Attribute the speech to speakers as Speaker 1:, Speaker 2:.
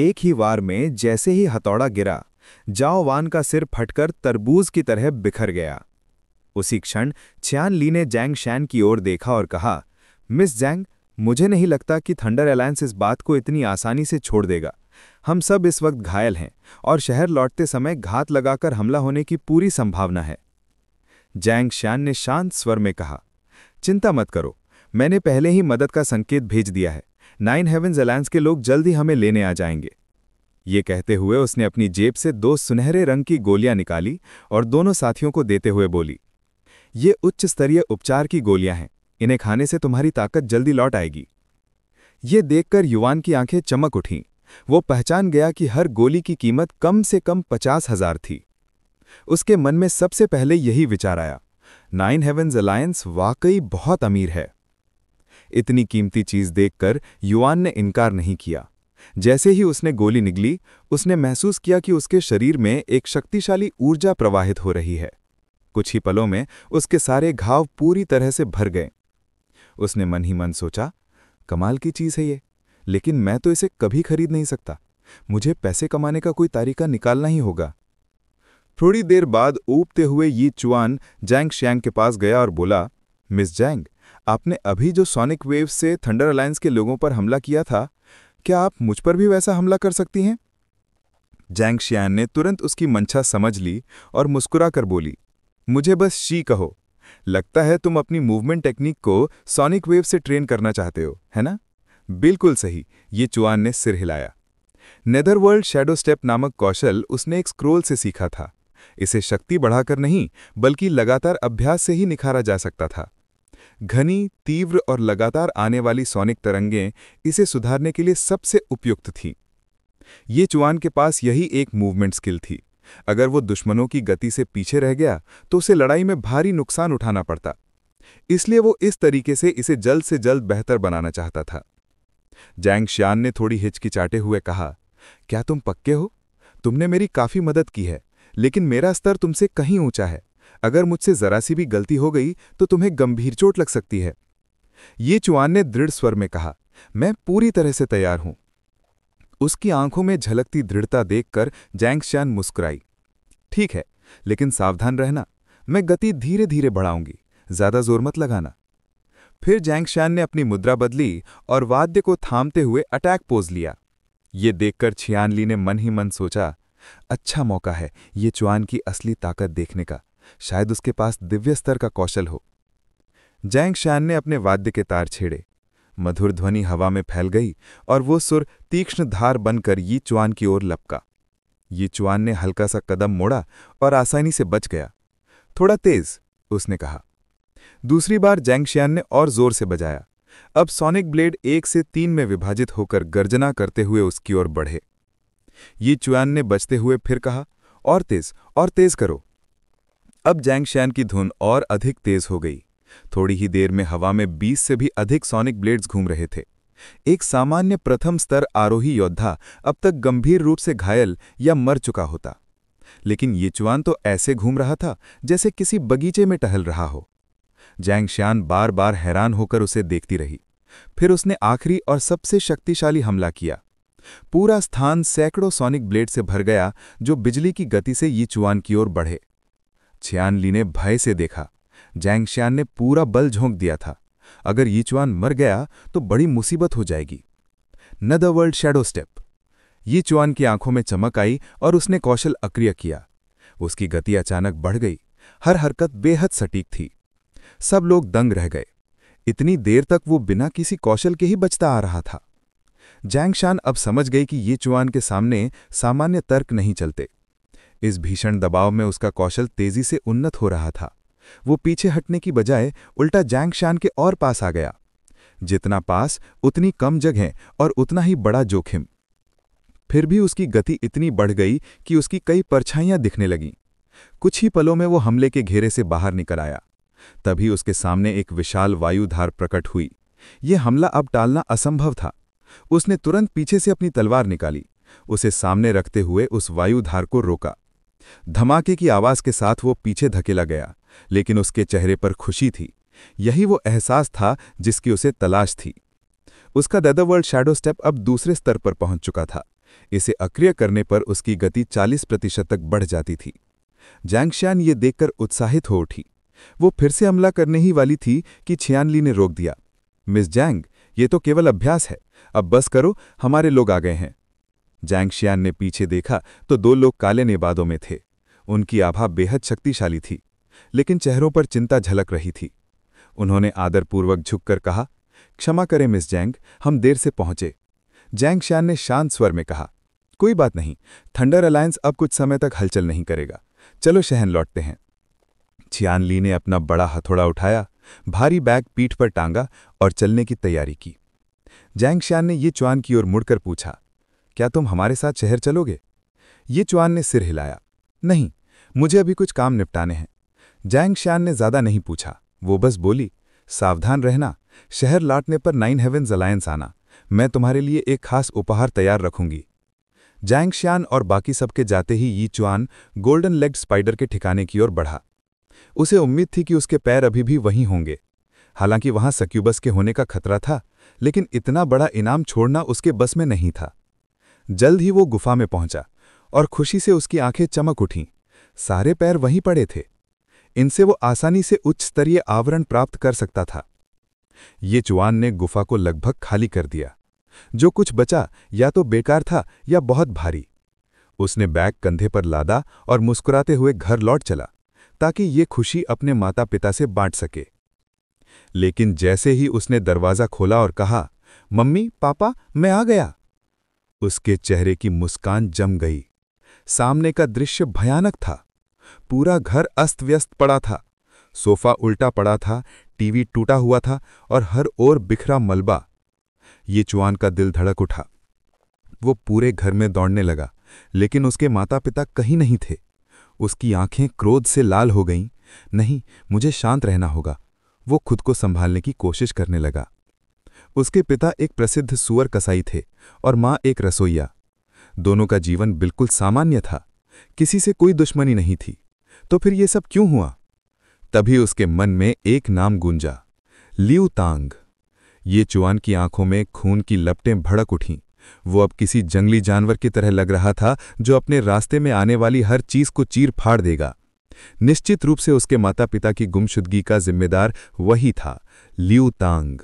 Speaker 1: एक ही वार में जैसे ही हथौड़ा गिरा, जाओ वान का सिर फटकर तरबूज की तरह बिखर गया। उसी क्षण छियान ली ने जैंग शैन की ओर देखा और कहा, मिस जैंग, मुझे नहीं लगता कि थंडर अलायंस इस बात को इतनी आसानी से छोड़ देगा। हम सब इस वक्त घायल हैं और शहर लौटते समय घात लगाकर हमला होने की पूरी संभावना है। जैंग शैन ने शांत स्वर में कहा, चिंता मत करो, मैंने पहले ही मदद का संकेत भेज दिया है। 9 हेवंस अलायंस के लोग जल्द ही हमें लेने आ जाएंगे। ये कहते हुए उसने अपनी जेब से 2 सुनहरे रंग की गोलियां निकाली और दोनों साथियों को देते हुए बोली, ये उच्च स्तरीय उपचार की गोलियां हैं, इन्हें खाने से तुम्हारी ताकत जल्दी लौट आएगी। ये देखकर युवान की आंखें चमक उठीं। वो पहचान गया कि हर गोली की कीमत कम से कम 50,000 थी। उसके मन में सबसे पहले यही विचार आया, 9 हेवंस अलायंस वाकई बहुत अमीर है। इतनी कीमती चीज देखकर युवान ने इनकार नहीं किया। जैसे ही उसने गोली निगली, उसने महसूस किया कि उसके शरीर में एक शक्तिशाली ऊर्जा प्रवाहित हो रही है। कुछ ही पलों में उसके सारे घाव पूरी तरह से भर गए। उसने मन ही मन सोचा, कमाल की चीज है ये, लेकिन मैं तो इसे कभी खरीद नहीं सकता। मुझे पैसे कमाने का कोई तरीका निकालना ही होगा। थोड़ी देर बाद ऊबते हुए यी चुआन जैंग शैंग के पास गया और बोला, मिस जैंग, आपने अभी जो सोनिक वेव्स से थंडर अलायंस के लोगों पर हमला किया था, क्या आप मुझ पर भी वैसा हमला कर सकती हैं? जैंग शियान ने तुरंत उसकी मंशा समझ ली और मुस्कुराकर बोली, मुझे बस शी कहो। लगता है तुम अपनी मूवमेंट टेक्निक को सोनिक वेव से ट्रेन करना चाहते हो, है ना? बिल्कुल सही, ये चुआन ने सिर हिलाया। नेदरवर्ल्ड शैडो स्टेप नामक कौशल उसने एक स्क्रोल से सीखा था। इसे शक्ति बढ़ाकर नहीं, बल्कि लगातार अभ्यास से ही निखारा जा सकता था। घनी, तीव्र और लगातार आने वाली सोनिक तरंगें इसे सुधारने के लिए सबसे उपयुक्त थीं। ये चुआन के पास यही एक मूवमेंट स्किल थी। अगर वो दुश्मनों की गति से पीछे रह गया तो उसे लड़ाई में भारी नुकसान उठाना पड़ता। इसलिए वो इस तरीके से इसे जल्द से जल्द बेहतर बनाना चाहता था। जैंग शियान ने थोड़ी हिचकिचाते हुए कहा, क्या तुम पक्के हो? तुमने मेरी काफी मदद की है, लेकिन मेरा स्तर तुमसे कहीं ऊंचा है। अगर मुझसे जरा सी भी गलती हो गई तो तुम्हें गंभीर चोट लग सकती है। ये चुआन ने दृढ़ स्वर में कहा, मैं पूरी तरह से तैयार हूं। उसकी आंखों में झलकती दृढ़ता देखकर जैंग शियान मुस्कुराई। ठीक है, लेकिन सावधान रहना, मैं गति धीरे धीरे बढ़ाऊंगी, ज्यादा जोर मत लगाना। फिर जैंग शियान ने अपनी मुद्रा बदली और वाद्य को थामते हुए अटैक पोज लिया। ये देखकर छियान ली ने मन ही मन सोचा, अच्छा मौका है ये चुआन की असली ताकत देखने का। शायद उसके पास दिव्य स्तर का कौशल हो। जैंग शियान ने अपने वाद्य के तार छेड़े। मधुर ध्वनि हवा में फैल गई और वो सुर तीक्ष्ण धार बनकर यी चुआन की ओर लपका। यी चुआन ने हल्का सा कदम मोड़ा और आसानी से बच गया। थोड़ा तेज, उसने कहा। दूसरी बार जैंग शियान ने और जोर से बजाया। अब सोनिक ब्लेड 1 से 3 में विभाजित होकर गर्जना करते हुए उसकी ओर बढ़े। यी चुआन ने बचते हुए फिर कहा, और तेज करो। अब जैंग शियान की धुन और अधिक तेज हो गई। थोड़ी ही देर में हवा में 20 से भी अधिक सोनिक ब्लेड्स घूम रहे थे। एक सामान्य प्रथम स्तर आरोही योद्धा अब तक गंभीर रूप से घायल या मर चुका होता, लेकिन ये चुआन तो ऐसे घूम रहा था जैसे किसी बगीचे में टहल रहा हो। जैंग शियान बार बार हैरान होकर उसे देखती रही। फिर उसने आखिरी और सबसे शक्तिशाली हमला किया। पूरा स्थान सैकड़ों सोनिक ब्लेड से भर गया जो बिजली की गति से यी चुआन की ओर बढ़े। छियान ली ने भय से देखा। जैंग शियान ने पूरा बल झोंक दिया था। अगर यी चुआन मर गया तो बड़ी मुसीबत हो जाएगी। नेदरवर्ल्ड शैडो स्टेप। यी चुआन की आंखों में चमक आई और उसने कौशल अक्रिय किया। उसकी गति अचानक बढ़ गई। हर हरकत बेहद सटीक थी। सब लोग दंग रह गए। इतनी देर तक वो बिना किसी कौशल के ही बचता आ रहा था। जैंग शियान अब समझ गई कि ये चुआन के सामने सामान्य तर्क नहीं चलते। इस भीषण दबाव में उसका कौशल तेजी से उन्नत हो रहा था। वो पीछे हटने की बजाय उल्टा जैंग शियान के और पास आ गया। जितना पास, उतनी कम जगह और उतना ही बड़ा जोखिम। फिर भी उसकी गति इतनी बढ़ गई कि उसकी कई परछाइयां दिखने लगीं। कुछ ही पलों में वो हमले के घेरे से बाहर निकल आया। तभी उसके सामने एक विशाल वायुधार प्रकट हुई। ये हमला अब टालना असंभव था। उसने तुरंत पीछे से अपनी तलवार निकाली। उसे सामने रखते हुए उस वायुधार को रोका। धमाके की आवाज के साथ वो पीछे धकेला गया, लेकिन उसके चेहरे पर खुशी थी। यही वो एहसास था जिसकी उसे तलाश थी। उसका नेदरवर्ल्ड शैडो स्टेप अब दूसरे स्तर पर पहुंच चुका था।
Speaker 2: इसे अक्रिय करने पर उसकी गति 40% तक बढ़ जाती थी। जैंगशियान ये देखकर उत्साहित हो उठी। वो फिर से हमला करने ही वाली थी कि छियानली ने रोक दिया। मिस जैंग, ये तो केवल अभ्यास है, अब बस करो, हमारे लोग आ गए हैं। जैंगशियान ने पीछे देखा तो 2 लोग काले नेबादों में थे। उनकी आभा बेहद शक्तिशाली थी, लेकिन चेहरों पर चिंता झलक रही थी। उन्होंने आदरपूर्वक झुककर कहा, क्षमा करें मिस जैंग, हम देर से पहुंचे। जैंगशियान ने शांत स्वर में कहा, कोई बात नहीं, थंडर अलायंस अब कुछ समय तक हलचल नहीं करेगा, चलो शहर लौटते हैं। छियानली ने अपना बड़ा हथौड़ा उठाया, भारी बैग पीठ पर टांगा और चलने की तैयारी की। जैंगशियान ने ये चुआन की ओर मुड़कर पूछा, क्या तुम हमारे साथ शहर चलोगे? ये चुआन ने सिर हिलाया, नहीं, मुझे अभी कुछ काम निपटाने हैं। जैंगशियान ने ज्यादा नहीं पूछा, वो बस बोली, सावधान रहना, शहर लौटने पर 9 हेवेंस अलायंस आना, मैं तुम्हारे लिए एक खास उपहार तैयार रखूंगी। जैंगशियान और बाकी सबके जाते ही यी चुआन गोल्डन लेग्ड स्पाइडर के ठिकाने की ओर बढ़ा। उसे उम्मीद थी कि उसके पैर अभी भी वहीं होंगे। हालांकि वहां सक्यूबस के होने का खतरा था, लेकिन इतना बड़ा इनाम छोड़ना उसके बस में नहीं था। जल्द ही वो गुफा में पहुंचा और खुशी से उसकी आंखें चमक उठीं। सारे पैर वहीं पड़े थे। इनसे वो आसानी से उच्च स्तरीय आवरण प्राप्त कर सकता था। ये चुआन ने गुफा को लगभग खाली कर दिया। जो कुछ बचा या तो बेकार था या बहुत भारी। उसने बैग कंधे पर लादा और मुस्कुराते हुए घर लौट चला, ताकि ये खुशी अपने माता पिता से बांट सके। लेकिन जैसे ही उसने दरवाज़ा खोला और कहा, मम्मी, पापा, मैं आ गया, उसके चेहरे की मुस्कान जम गई। सामने का दृश्य भयानक था। पूरा घर अस्त व्यस्त पड़ा था। सोफा उल्टा पड़ा था, टीवी टूटा हुआ था और हर ओर बिखरा मलबा। ये चुआन का दिल धड़क उठा। वो पूरे घर में दौड़ने लगा, लेकिन उसके माता पिता कहीं नहीं थे। उसकी आंखें क्रोध से लाल हो गईं। नहीं, मुझे शांत रहना होगा। वो खुद को संभालने की कोशिश करने लगा। उसके पिता एक प्रसिद्ध सुअर कसाई थे और माँ एक रसोइया। दोनों का जीवन बिल्कुल सामान्य था, किसी से कोई दुश्मनी नहीं थी। तो फिर ये सब क्यों हुआ? तभी उसके मन में एक नाम गूंजा, लियू तांग। ये चुआन की आंखों में खून की लपटें भड़क उठीं। वो अब किसी जंगली जानवर की तरह लग रहा था, जो अपने रास्ते में आने वाली हर चीज को चीर फाड़ देगा। निश्चित रूप से उसके माता पिता की गुमशुदगी का जिम्मेदार वही था, लियू तांग।